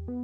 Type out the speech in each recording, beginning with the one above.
Well,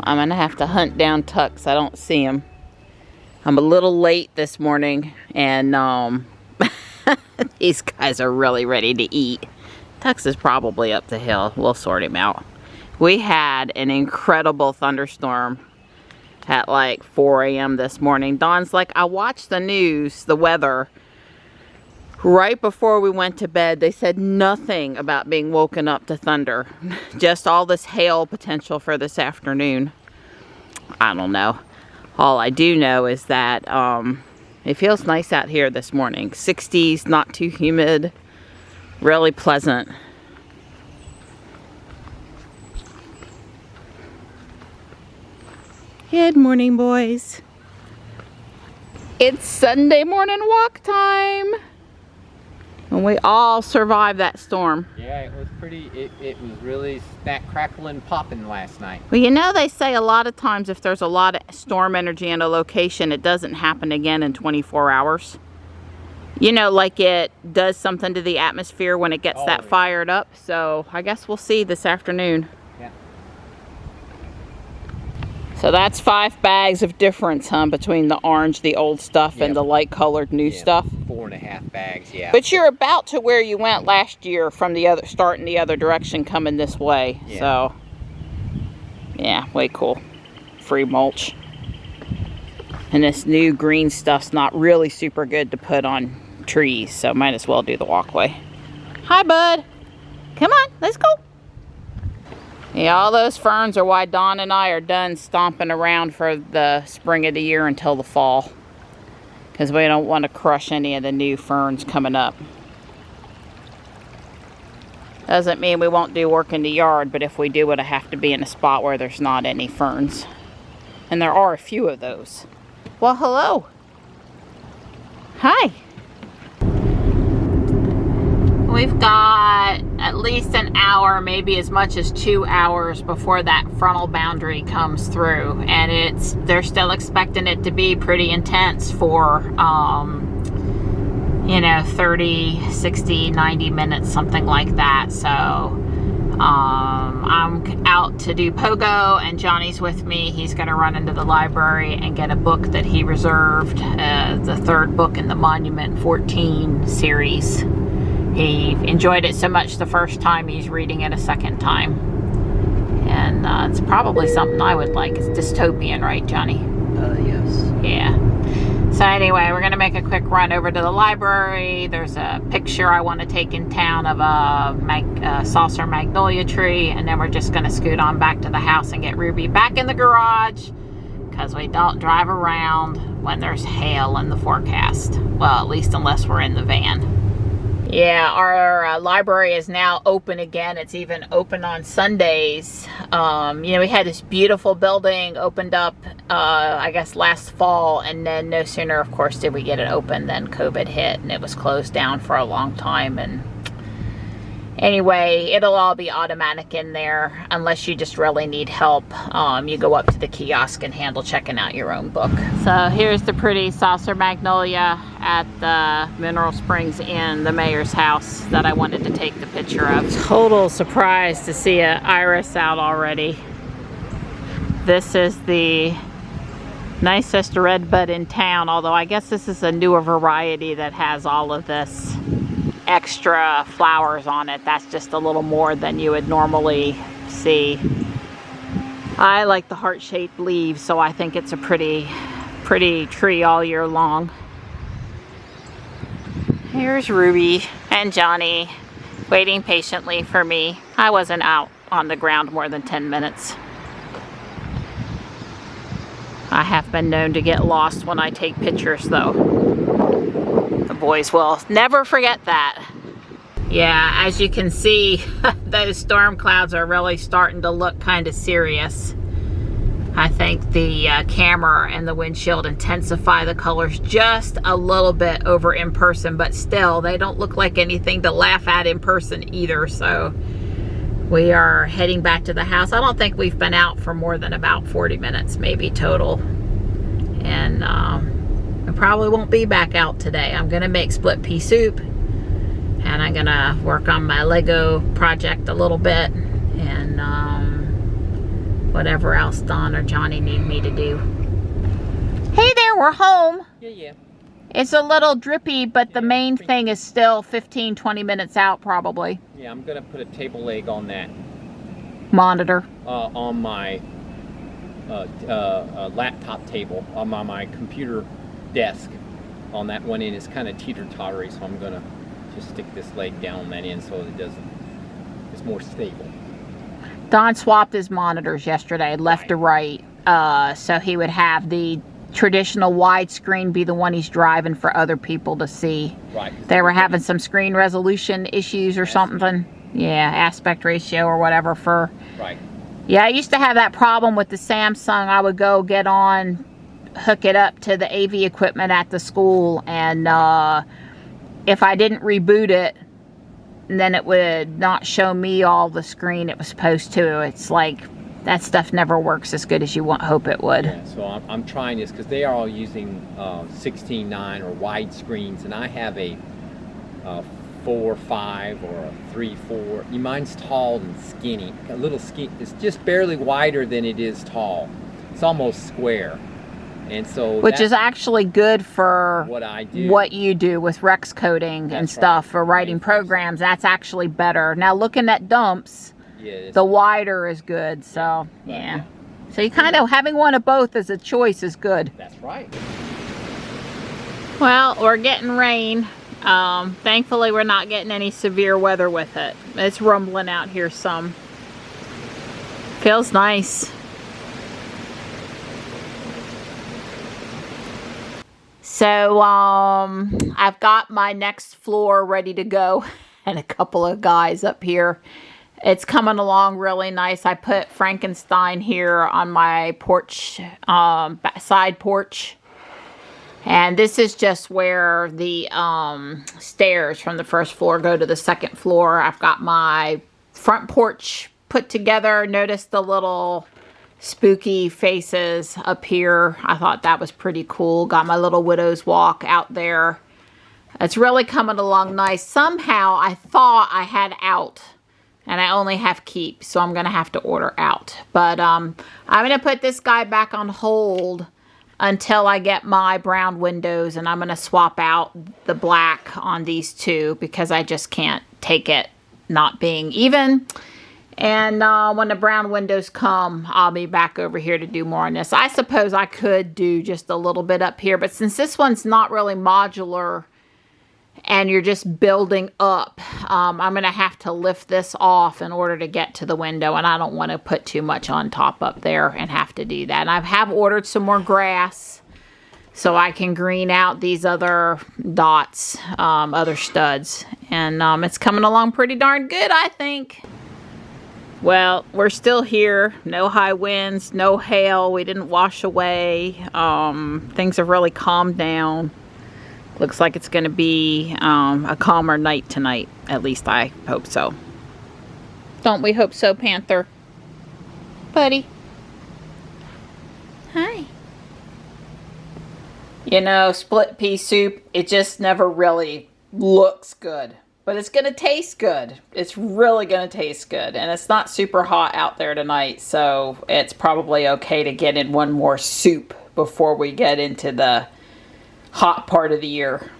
I'm gonna have to hunt down Tux. I don't see him. I'm a little late this morning, and these guys are really ready to eat. Tux is probably up the hill. We'll sort him out. We had an incredible thunderstorm at like 4 a.m. this morning. Dawn's like, I watched the news, the weather. Right before we went to bed, they said nothing about being woken up to thunder. Just all this hail potential for this afternoon. I don't know. All I do know is that it feels nice out here this morning. 60s, not too humid, really pleasant. Good morning, boys. It's Sunday morning walk time. And we all survived that storm. Yeah, it was pretty, it was really snack, crackling, popping last night. Well, you know, they say a lot of times if there's a lot of storm energy in a location, it doesn't happen again in 24 hours. You know, like it does something to the atmosphere when it gets that fired up. So I guess we'll see this afternoon. Yeah. So that's 5 bags of difference, huh, between the orange, the old stuff, and the light colored new stuff. 4.5 bags, yeah. But you're about to where you went last year from the other, starting the other direction, coming this way. Yeah. So, yeah, way cool. Free mulch. And this new green stuff's not really super good to put on trees, so might as well do the walkway. Hi, bud. Come on, let's go. Yeah, all those ferns are why Dawn and I are done stomping around for the spring of the year until the fall. Because we don't want to crush any of the new ferns coming up. Doesn't mean we won't do work in the yard, but if we do, it'll have to be in a spot where there's not any ferns. And there are a few of those. Well, hello. Hi. We've got at least an hour, maybe as much as 2 hours before that frontal boundary comes through, and they're still expecting it to be pretty intense for you know, 30, 60, 90 minutes, something like that. So I'm out to do pogo, and Johnny's with me. He's going to run into the library and get a book that he reserved, the 3rd book in the Monument 14 series. He enjoyed it so much the first time, he's reading it a second time. And it's probably something I would like. It's dystopian, right, Johnny? Yes. Yeah. So anyway, we're going to make a quick run over to the library. There's a picture I want to take in town of a saucer magnolia tree. And then we're just going to scoot on back to the house and get Ruby back in the garage. Because we don't drive around when there's hail in the forecast. Well, at least unless we're in the van. Yeah, our library is now open again. It's even open on Sundays. You know, we had this beautiful building opened up, I guess, last fall. And then no sooner, of course, did we get it open than COVID hit. And it was closed down for a long time. And anyway, it'll all be automatic in there. Unless you just really need help. You go up to the kiosk and handle checking out your own book. So here's the pretty saucer magnolia at the Mineral Springs Inn, the mayor's house, that I wanted to take the picture of. Total surprise to see an iris out already. This is the nicest redbud in town, although I guess this is a newer variety that has all of this extra flowers on it. That's just a little more than you would normally see. I like the heart-shaped leaves, so I think it's a pretty tree all year long. Here's Ruby and Johnny waiting patiently for me. I wasn't out on the ground more than 10 minutes. I have been known to get lost when I take pictures though. The boys will never forget that. Yeah, as you can see, those storm clouds are really starting to look kind of serious. I think the camera and the windshield intensify the colors just a little bit over in person, but still, they don't look like anything to laugh at in person either. So we are heading back to the house. I don't think we've been out for more than about 40 minutes, maybe total. And I probably won't be back out today. I'm gonna make split pea soup, and I'm gonna work on my Lego project a little bit, and whatever else Don or Johnny need me to do. Hey there, we're home. Yeah. It's a little drippy, but the main thing is still 15-20 minutes out probably. Yeah, I'm gonna put a table leg on that Monitor. on my laptop table, on my computer desk. On that one end, it's kind of teeter-tottery, so I'm gonna just stick this leg down on that end so it's more stable. Don swapped his monitors yesterday, left to right, so he would have the traditional widescreen be the one he's driving for other people to see. Right. They were having some screen resolution issues or something. Yeah, aspect ratio or whatever for... Right. Yeah, I used to have that problem with the Samsung. I would go get on, hook it up to the AV equipment at the school, and if I didn't reboot it, then it would not show me all the screen it was supposed to. It's like, that stuff never works as good as you hope it would. Yeah, so I'm trying this because they are all using 16:9 or wide screens, and I have a 4:5 or a 3:4. Mine's tall and skinny, a little skinny. It's just barely wider than it is tall. It's almost square. And so which is actually good for what I do, what you do with Rex coding and stuff for writing programs. That's actually better. Now looking at dumps, the wider is good. So yeah. So you kind of having one of both as a choice is good. That's right. Well, we're getting rain. Thankfully we're not getting any severe weather with it. It's rumbling out here some. Feels nice. So, I've got my next floor ready to go and a couple of guys up here. It's coming along really nice. I put Frankenstein here on my porch, side porch. And this is just where the stairs from the first floor go to the second floor. I've got my front porch put together. Notice the little spooky faces up here. I thought that was pretty cool. Got my little widow's walk out there. It's really coming along nice. Somehow I thought I had out and I only have keep, so I'm gonna have to order out. But I'm gonna put this guy back on hold until I get my brown windows, and I'm gonna swap out the black on these two because I just can't take it not being even. And when the brown windows come, I'll be back over here to do more on this. I suppose I could do just a little bit up here, but since this one's not really modular and you're just building up, I'm going to have to lift this off in order to get to the window, and I don't want to put too much on top up there and have to do that. And I have ordered some more grass so I can green out these other dots, other studs. And it's coming along pretty darn good, I think. Well, we're still here. No high winds, no hail. We didn't wash away. Things have really calmed down. Looks like it's going to be a calmer night tonight. At least I hope so. Don't we hope so, Panther? Buddy. Hi. You know, split pea soup, it just never really looks good. But it's going to taste good. It's really going to taste good. And it's not super hot out there tonight, so it's probably okay to get in one more soup before we get into the hot part of the year.